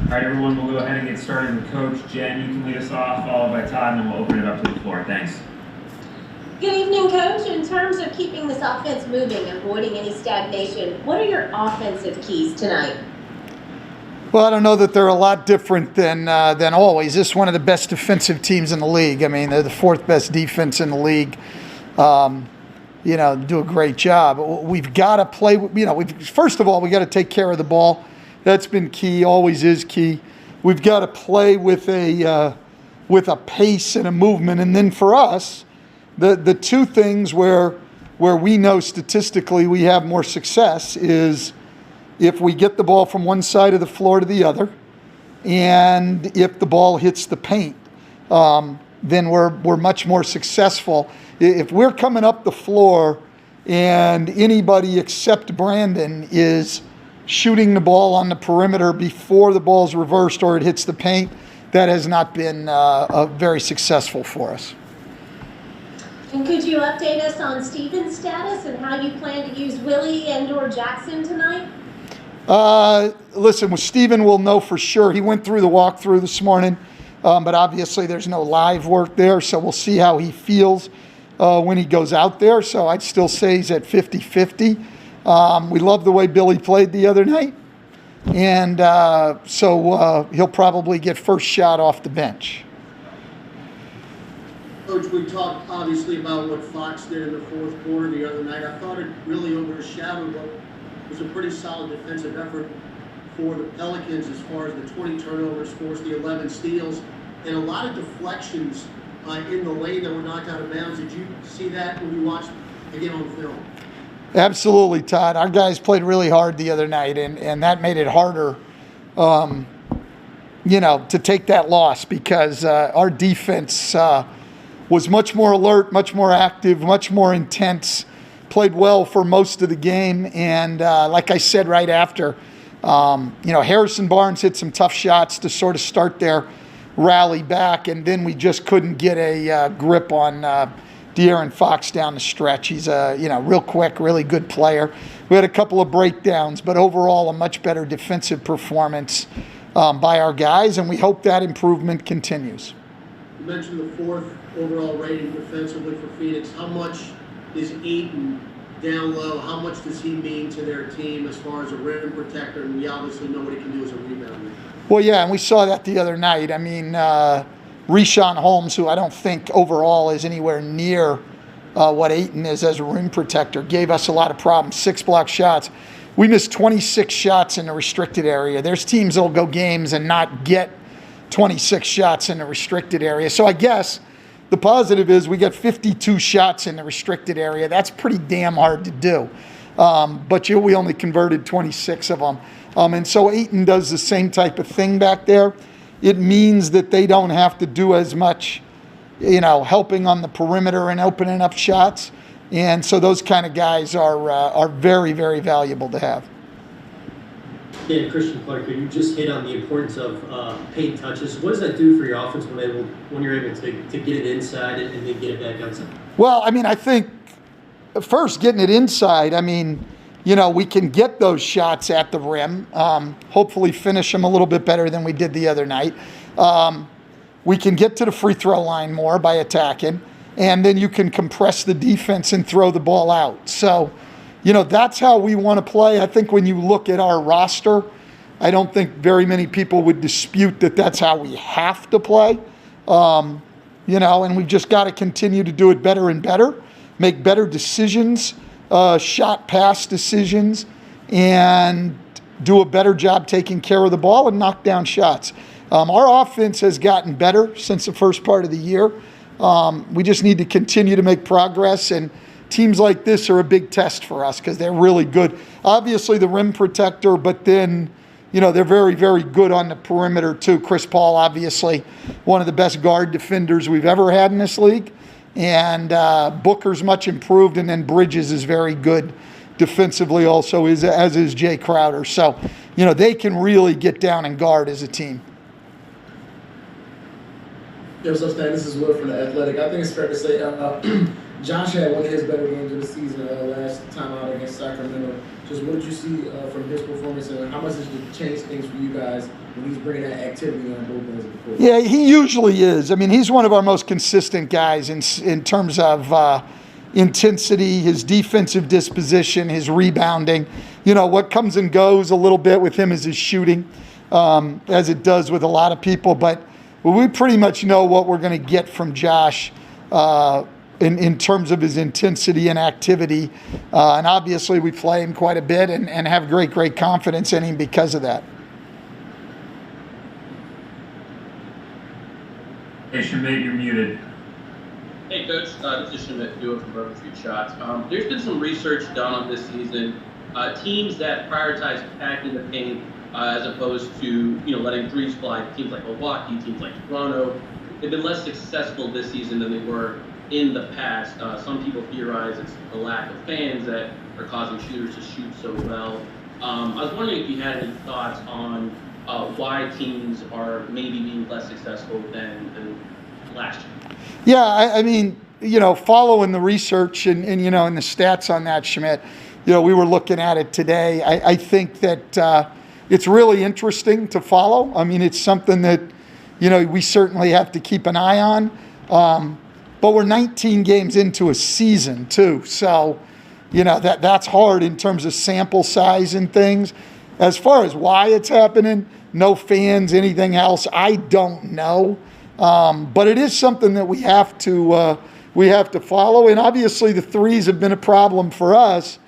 All right, everyone, we'll go ahead and get started with Coach. Jen, you can lead us off, followed by Todd, and then we'll open it up to the floor. Thanks. Good evening, Coach. In terms of keeping this offense moving, avoiding any stagnation, what are your offensive keys tonight? Well, I don't know that they're a lot different than always. This is one of the best defensive teams in the league. I mean, they're the fourth best defense in the league. Do a great job. We've got to play. First of all, we got to take care of the ball. That's been key. Always is key. We've got to play with a pace and a movement. And then for us, the two things where we know statistically we have more success is if we get the ball from one side of the floor to the other, and if the ball hits the paint, then we're much more successful. If we're coming up the floor and anybody except Brandon is shooting the ball on the perimeter before the ball's reversed or it hits the paint, that has not been very successful for us. And could you update us on Steven's status and how you plan to use Willie and/or Jackson tonight? Listen, with Steven, we'll know for sure. He went through the walkthrough this morning, but obviously there's no live work there, so we'll see how he feels when he goes out there. So I'd still say he's at 50-50. We love the way Billy played the other night, and so he'll probably get first shot off the bench. Coach, we talked obviously about what Fox did in the fourth quarter the other night. I thought it really overshadowed what was a pretty solid defensive effort for the Pelicans as far as the 20 turnovers forced, the 11 steals, and a lot of deflections in the lane that were knocked out of bounds. Did you see that when you watched again on film? Absolutely, Todd. Our guys played really hard the other night, and that made it harder, to take that loss because our defense was much more alert, much more active, much more intense, played well for most of the game. And like I said right after, Harrison Barnes hit some tough shots to sort of start their rally back, and then we just couldn't get a grip on De'Aaron Fox down the stretch. He's a real quick, really good player. We had a couple of breakdowns, but overall a much better defensive performance by our guys, and we hope that improvement continues. You mentioned the fourth overall rating defensively for Phoenix. How much is Ayton down low? How much does he mean to their team as far as a rim protector? And we obviously know what he can do as a rebounder. Well, yeah, and we saw that the other night. I mean, Richaun Holmes, who I don't think overall is anywhere near what Ayton is as a rim protector, gave us a lot of problems. 6 block shots. We missed 26 shots in the restricted area. There's teams that will go games and not get 26 shots in the restricted area. So I guess the positive is we got 52 shots in the restricted area. That's pretty damn hard to do. But we only converted 26 of them. And so Ayton does the same type of thing back there. It means that they don't have to do as much, helping on the perimeter and opening up shots. And so those kind of guys are very, very valuable to have. Yeah, Christian Clark, you just hit on the importance of paint touches. What does that do for your offense when you're able to get it inside and then get it back outside? Well, I mean, I think first getting it inside, we can get those shots at the rim, hopefully finish them a little bit better than we did the other night. We can get to the free throw line more by attacking, and then you can compress the defense and throw the ball out. So, that's how we want to play. I think when you look at our roster, I don't think very many people would dispute that that's how we have to play. And we've just got to continue to do it better and better, make better decisions, shot pass decisions, and do a better job taking care of the ball and knock down shots. Our offense has gotten better since the first part of the year. We just need to continue to make progress, and teams like this are a big test for us because they're really good. Obviously the rim protector, but then, they're very, very good on the perimeter too. Chris Paul, obviously, one of the best guard defenders we've ever had in this league. And Booker's much improved, and then Bridges is very good defensively also, as is Jay Crowder. So, they can really get down and guard as a team. Yeah, what's up, Stan? This is Will from The Athletic. I think it's fair to say Josh had one of his better games of the season last time out against Sacramento. Just what did you see from his performance, and how much does it change things for you guys when he's bringing that activity on both ends of the court? Yeah, he usually is. I mean, he's one of our most consistent guys in terms of intensity, his defensive disposition, his rebounding. You know, what comes and goes a little bit with him is his shooting, as it does with a lot of people. But we pretty much know what we're going to get from Josh in terms of his intensity and activity. And obviously we play him quite a bit and have great confidence in him because of that. Hey, Schmidt, you're muted. Hey, Coach. This is Schmidt, duo from Bourbon Street Shots. There's been some research done on this season. Teams that prioritize packing the paint as opposed to letting threes fly. Teams like Milwaukee, teams like Toronto, they've been less successful this season than they were in the past. Some people theorize it's the lack of fans that are causing shooters to shoot so well. I was wondering if you had any thoughts on why teams are maybe being less successful than last year. Yeah, I mean, following the research and the stats on that, Schmidt, we were looking at it today. I think that it's really interesting to follow. I mean, it's something that, we certainly have to keep an eye on. But we're 19 games into a season, too. So, that's hard in terms of sample size and things. As far as why it's happening, no fans, anything else, I don't know. But it is something that we have to follow. And obviously the threes have been a problem for us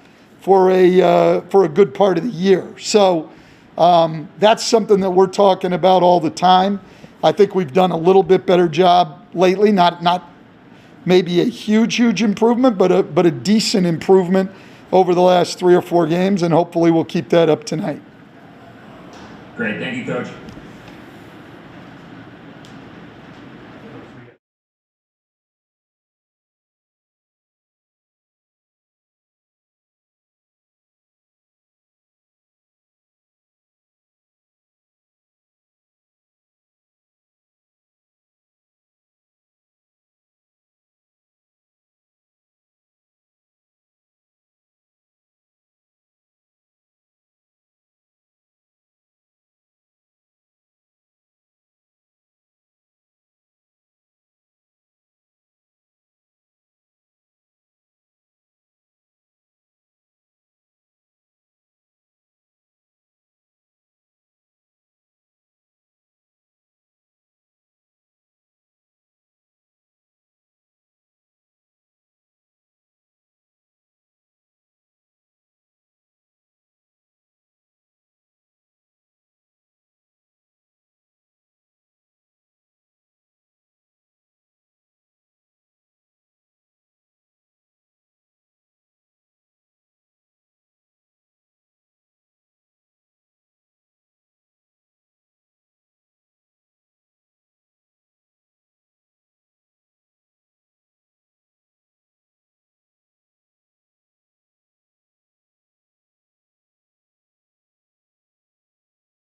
for a good part of the year. So that's something that we're talking about all the time. I think we've done a little bit better job lately, not maybe a huge improvement, but a decent improvement over the last 3 or 4 games, and hopefully we'll keep that up tonight. Great. Thank you, Coach.